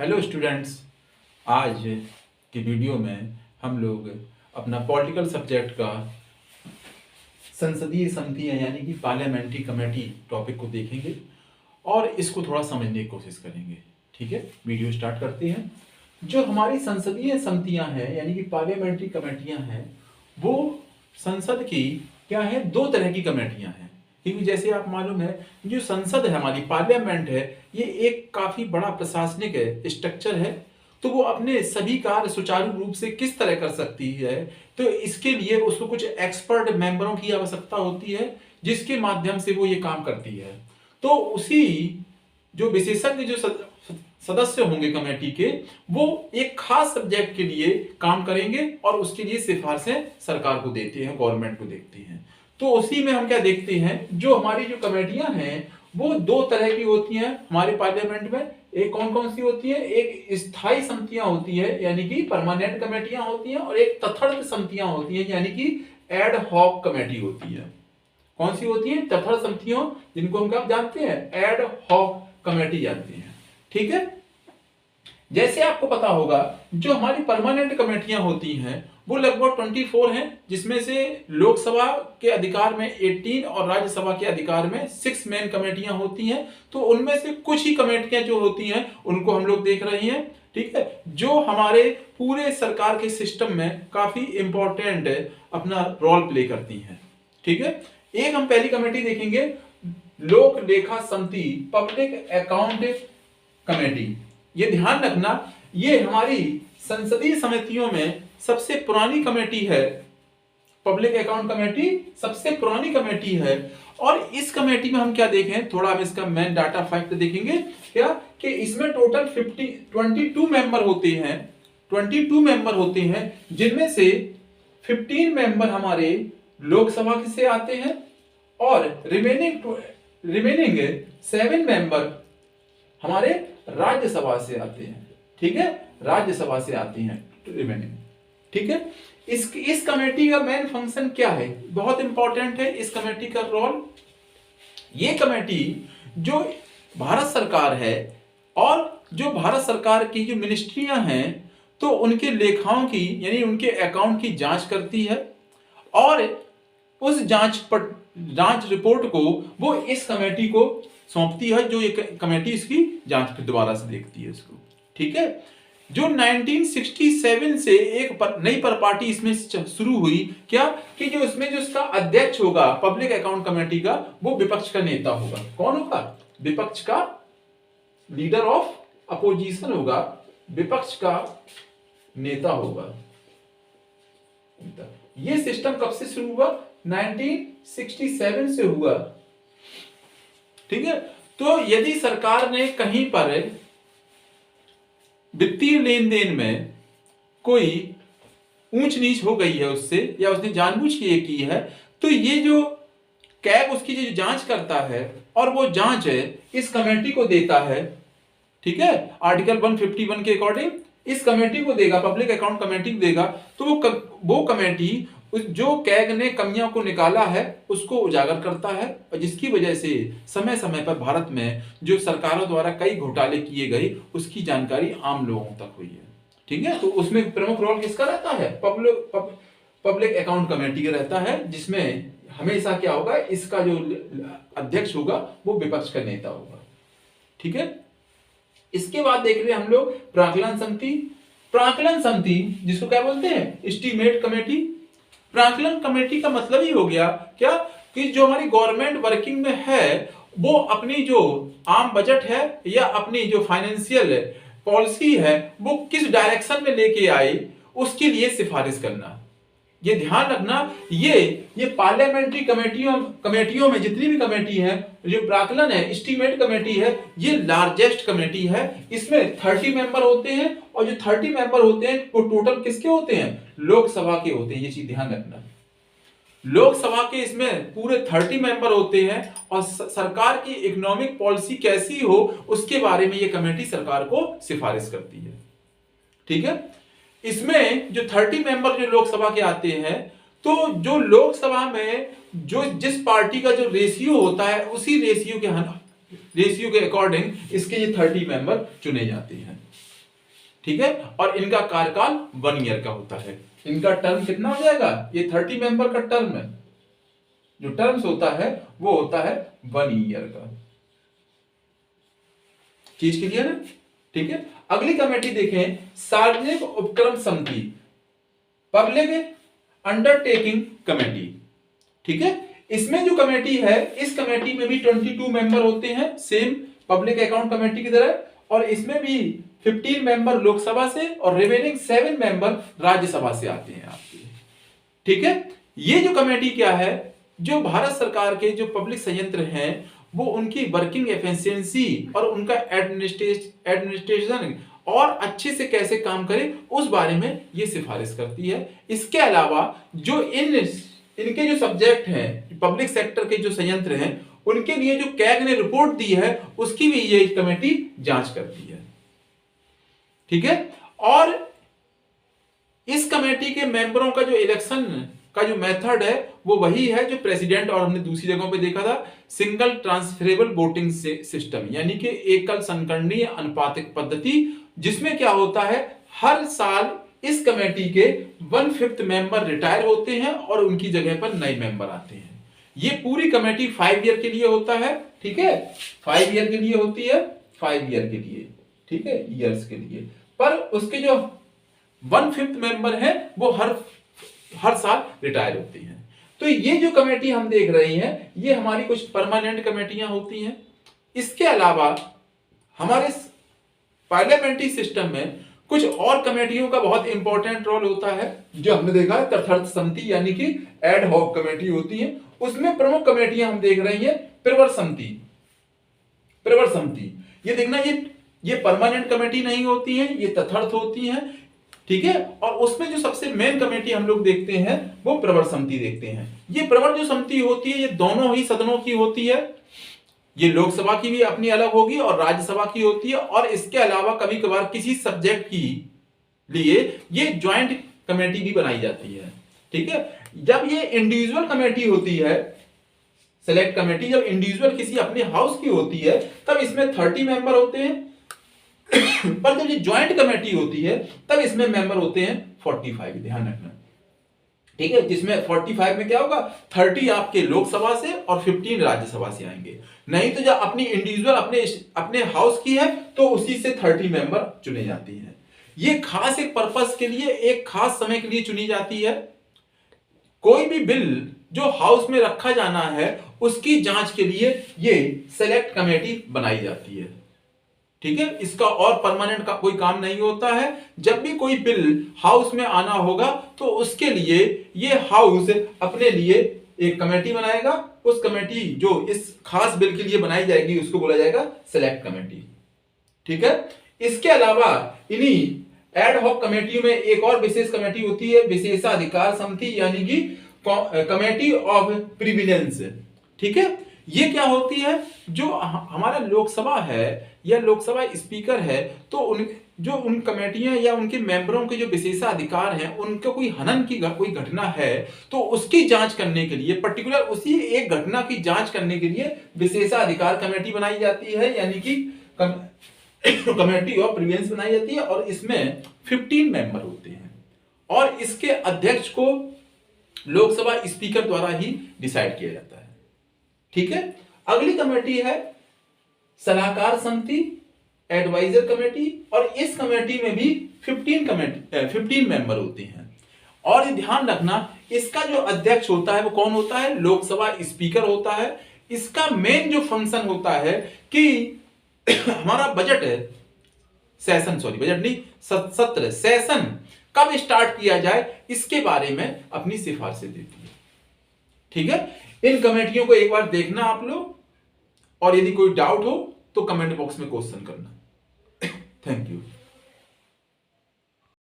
Hello students. आज की video में हम लोग अपना पॉलिटिकल सब्जेक्ट का संसदीय समितियां यानी कि पार्लियामेंट्री कमेटी टॉपिक को देखेंगे और इसको थोड़ा समझने की कोशिश करेंगे। ठीक है, वीडियो स्टार्ट करते हैं। जो हमारी संसदीय समितियां हैं यानी कि पार्लियामेंट्री कमेटियां हैं, वो संसद की क्या है, दो तरह की कमेटियां हैं। क्योंकि जैसे आप मालूम है, जो संसद है हमारी पार्लियामेंट है, ये एक काफी बड़ा प्रशासनिक स्ट्रक्चर है। तो वो अपने सभी कार्य सुचारू रूप से किस तरह कर सकती है, तो इसके लिए उसको कुछ एक्सपर्ट मेंबरों की आवश्यकता होती है, जिसके माध्यम से वो ये काम करती है। तो उसी जो विशेषज्ञ जो सदस्य होंगे कमेटी के, वो एक खास सब्जेक्ट के लिए काम करेंगे और उसके लिए सिफारिशें सरकार को देते हैं, गवर्नमेंट को देखते हैं। तो उसी में हम क्या देखते हैं, जो हमारी जो कमेटियां हैं वो दो तरह की होती हैं हमारे पार्लियामेंट में। एक कौन कौन सी होती है, एक स्थायी समितियां होती है यानी कि परमानेंट कमेटियां होती हैं, और एक तथर्थ समितियां होती हैं यानी कि एड हॉक कमेटी होती है। कौन सी होती है, तथर्थ समितियों, जिनको हम क्या जानते हैं, एड हॉक कमेटी जानते हैं। ठीक है, जैसे आपको पता होगा जो हमारी परमानेंट कमेटियां होती हैं वो लगभग 24 हैं, जिसमें से लोकसभा के अधिकार में 18 और राज्यसभा के अधिकार में 6 मेन कमेटियां होती हैं। तो उनमें से कुछ ही कमेटियां जो होती हैं उनको हम लोग देख रहे हैं। ठीक है, जो हमारे पूरे सरकार के सिस्टम में काफी इंपॉर्टेंट अपना रोल प्ले करती हैं। ठीक है, एक हम पहली कमेटी देखेंगे, लोक लेखा समिति, पब्लिक अकाउंट कमेटी। ये ध्यान रखना, ये हमारी संसदीय समितियों में सबसे पुरानी कमेटी है। पब्लिक अकाउंट कमेटी सबसे पुरानी कमेटी है। और इस कमेटी में हम क्या देखें, थोड़ा हम इसका मेन डाटा फैक्ट देखेंगे क्या, कि इसमें टोटल 22 मेंबर होते हैं। 22 मेंबर होते हैं, जिनमें से 15 मेंबर हमारे लोकसभा से आते हैं और रिमेनिंग 7 मेंबर हमारे राज्यसभा से आते हैं। ठीक है, राज्यसभा से आती हैं रिमेनिंग। ठीक है, इस कमेटी का मेन फंक्शन क्या है, बहुत इंपॉर्टेंट है इस कमेटी का रोल। ये कमेटी जो भारत सरकार है और जो भारत सरकार की जो मिनिस्ट्रियां हैं, तो उनके लेखाओं की यानी उनके अकाउंट की जांच करती है, और उस जांच रिपोर्ट को वो इस कमेटी को सौंपती है, जो ये कमेटी इसकी जांच दोबारा से देखती है इसको। ठीक है, जो 1967 से एक नई पार्टी इसमें शुरू हुई क्या, कि जो इसमें जो इसका अध्यक्ष होगा पब्लिक अकाउंट कमेटी का, वो विपक्ष का नेता होगा। कौन होगा, विपक्ष का, लीडर ऑफ अपोजिशन होगा, विपक्ष का नेता होगा। ये सिस्टम कब से शुरू हुआ, 1967 से हुआ। ठीक है, तो यदि सरकार ने कहीं पर वित्तीय लेन देन में कोई ऊंच नीच हो गई है उससे, या उसने जानबूझ के ये की है, तो ये जो कैग उसकी जो जांच करता है और वो जांच इस कमेटी को देता है। ठीक है, आर्टिकल 151 के अकॉर्डिंग इस कमेटी को देगा, पब्लिक अकाउंट कमेटी को देगा। तो वो कमेटी जो कैग ने कमियों को निकाला है उसको उजागर करता है, और जिसकी वजह से समय समय पर भारत में जो सरकारों द्वारा कई घोटाले किए गए उसकी जानकारी आम लोगों तक हुई है। ठीक है, तो उसमें प्रमुख रोल किसका रहता है, पब्लिक अकाउंट कमेटी का रहता है, जिसमें हमेशा क्या होगा, इसका जो अध्यक्ष होगा वो विपक्ष का नेता होगा। ठीक है, इसके बाद देख रहे हैं हम लोग प्राक्कलन समिति। प्राक्कलन समिति जिसको क्या बोलते हैं, एस्टीमेट कमेटी। प्राक्कलन कमेटी का मतलब ही हो गया क्या, कि जो हमारी गवर्नमेंट वर्किंग में है वो अपनी जो आम बजट है या अपनी जो फाइनेंशियल पॉलिसी है वो किस डायरेक्शन में लेके आए, उसके लिए सिफारिश करना। ये ध्यान रखना, ये पार्लियामेंट्री कमेटियों में जितनी भी कमेटी है, जो प्राक्कलन है, एस्टीमेट कमेटी है, ये लार्जेस्ट कमेटी है। इसमें 30 मेंबर होते हैं, और जो 30 मेंबर होते हैं वो टोटल किसके होते हैं, लोकसभा के होते हैं। ये चीज ध्यान रखना, लोकसभा के इसमें पूरे 30 मेंबर होते हैं, और सरकार की इकोनॉमिक पॉलिसी कैसी हो उसके बारे में ये कमेटी सरकार को सिफारिश करती है। ठीक है, इसमें जो 30 मेंबर जो लोकसभा के आते हैं, तो जो लोकसभा में जो जिस पार्टी का जो रेशियो होता है उसी रेशियो के रेशियो के अकॉर्डिंग इसके ये 30 मेंबर चुने जाते हैं, ठीक है। और इनका कार्यकाल 1 ईयर का होता है। इनका टर्म कितना हो जाएगा, ये 30 मेंबर का टर्म है, जो टर्म्स होता है वो होता है 1 ईयर का। चीज क्लियर है, ठीक है। अगली कमेटी देखें, सार्वजनिक उपक्रम समिति, पब्लिक अंडरटेकिंग कमेटी, ठीक है। इसमें जो कमेटी है, इस कमेटी में भी 22 मेंबर होते हैं, सेम पब्लिक अकाउंट कमेटी की तरह, और इसमें भी 15 मेंबर लोकसभा से और रिमेनिंग 7 मेंबर राज्यसभा से आते हैं आपके, ठीक है। ये जो कमेटी क्या है, जो भारत सरकार के जो पब्लिक संयंत्र हैं वो उनकी वर्किंग एफिशिएंसी और उनका एडमिनिस्ट्रेशन और अच्छे से कैसे काम करे उस बारे में ये सिफारिश करती है। इसके अलावा जो इनके जो सब्जेक्ट हैं, पब्लिक सेक्टर के जो संयंत्र हैं, उनके लिए जो कैग ने रिपोर्ट दी है उसकी भी ये कमेटी जांच करती है, ठीक है। और इस कमेटी के मेंबरों का जो इलेक्शन का जो मेथड है वो वही है जो प्रेसिडेंट और हमने दूसरी जगहों पे देखा था, सिंगल ट्रांसफरेबल वोटिंग सिस्टम, यानी कि एकल संकरणीय अनुपातिक पद्धति, जिसमें क्या होता है हर साल इस कमेटी के 1/5 मेंबर रिटायर होते हैं और उनकी जगह पर नए मेंबर आते हैं। ये पूरी कमेटी 5 ईयर के लिए होता है, ठीक है, 5 ईयर के लिए होती है, 5 ईयर के लिए, ठीक है, ईयर्स के लिए। पर उसके जो 1/5 मेंबर हैं वो हर साल रिटायर होती हैं। तो ये जो कमेटी हम देख रहे हैं ये हमारी कुछ परमानेंट कमेटियां होती हैं। इसके अलावा हमारे पार्लियामेंट्री सिस्टम में कुछ और कमेटियों का बहुत इंपॉर्टेंट रोल होता है, जो हमने देखा है तथार्थ समिति यानी कि एड हॉक कमेटी होती है। उसमें प्रमुख कमेटियां हम देख रही हैं, प्रवर समिति, ये देखना, ये परमानेंट कमेटी नहीं होती है, ये तथार्थ होती है, ठीक है। और उसमें जो सबसे मेन कमेटी हम लोग देखते हैं वो प्रवर समिति देखते हैं। ये प्रवर जो समिति होती है ये दोनों ही सदनों की होती है, ये लोकसभा की भी अपनी अलग होगी और राज्यसभा की होती है। और इसके अलावा कभी कभार किसी सब्जेक्ट की लिए ये ज्वाइंट कमेटी भी बनाई जाती है, ठीक है। जब ये इंडिविजुअल कमेटी होती है, सेलेक्ट कमेटी, जब इंडिविजुअल किसी अपने हाउस की होती है तब इसमें 30 मेंबर होते हैं, पर जब ये ज्वाइंट कमेटी होती है तब इसमें मेंबर होते हैं 45, ध्यान रखना, ठीक है। जिसमें 45 में क्या होगा, 30 आपके लोकसभा से और 15 राज्यसभा से आएंगे। नहीं तो जब अपनी इंडिविजुअल अपने हाउस की है तो उसी से 30 मेंबर चुने जाती हैं। ये खास एक पर्पस के लिए, एक खास समय के लिए चुनी जाती है। कोई भी बिल जो हाउस में रखा जाना है उसकी जांच के लिए ये सेलेक्ट कमेटी बनाई जाती है, ठीक है। इसका और परमानेंट का कोई काम नहीं होता है। जब भी कोई बिल हाउस में आना होगा तो उसके लिए ये हाउस अपने लिए एक कमेटी बनाएगा। उस कमेटी जो इस खास बिल के लिए बनाई जाएगी उसको बोला जाएगा सेलेक्ट कमेटी, ठीक है। इसके अलावा इन्हीं एड हॉक कमेटियों में एक और विशेष कमेटी होती है, विशेषाधिकार समिति यानी कि कमेटी ऑफ प्रिविलेंस, ठीक है। ये क्या होती है, जो हमारा लोकसभा है या लोकसभा स्पीकर है तो उन कमेटियां या उनके मेंबरों के जो विशेषाधिकार हैं, उनका कोई हनन की कोई घटना है तो उसकी जांच करने के लिए, पर्टिकुलर उसी एक घटना की जांच करने के लिए विशेषाधिकार कमेटी बनाई जाती है, यानी कि कमेटी ऑफ प्रिविलेंस बनाई जाती है। और इसमें 15 मेंबर होते हैं और इसके अध्यक्ष को लोकसभा स्पीकर द्वारा ही डिसाइड किया जाता है, ठीक है। अगली कमेटी है सलाहकार समिति, एडवाइजर कमेटी, और इस कमेटी में भी 15 मेंबर होते हैं। और ये ध्यान रखना, इसका जो अध्यक्ष होता है वो कौन होता है, लोकसभा स्पीकर होता है। इसका मेन जो फंक्शन होता है कि हमारा सत्र सेशन कब स्टार्ट किया जाए इसके बारे में अपनी सिफारिशें देती है, ठीक है। इन कमेटियों को एक बार देखना आप लोग, और यदि कोई डाउट हो तो कमेंट बॉक्स में क्वेश्चन करना। Thank you.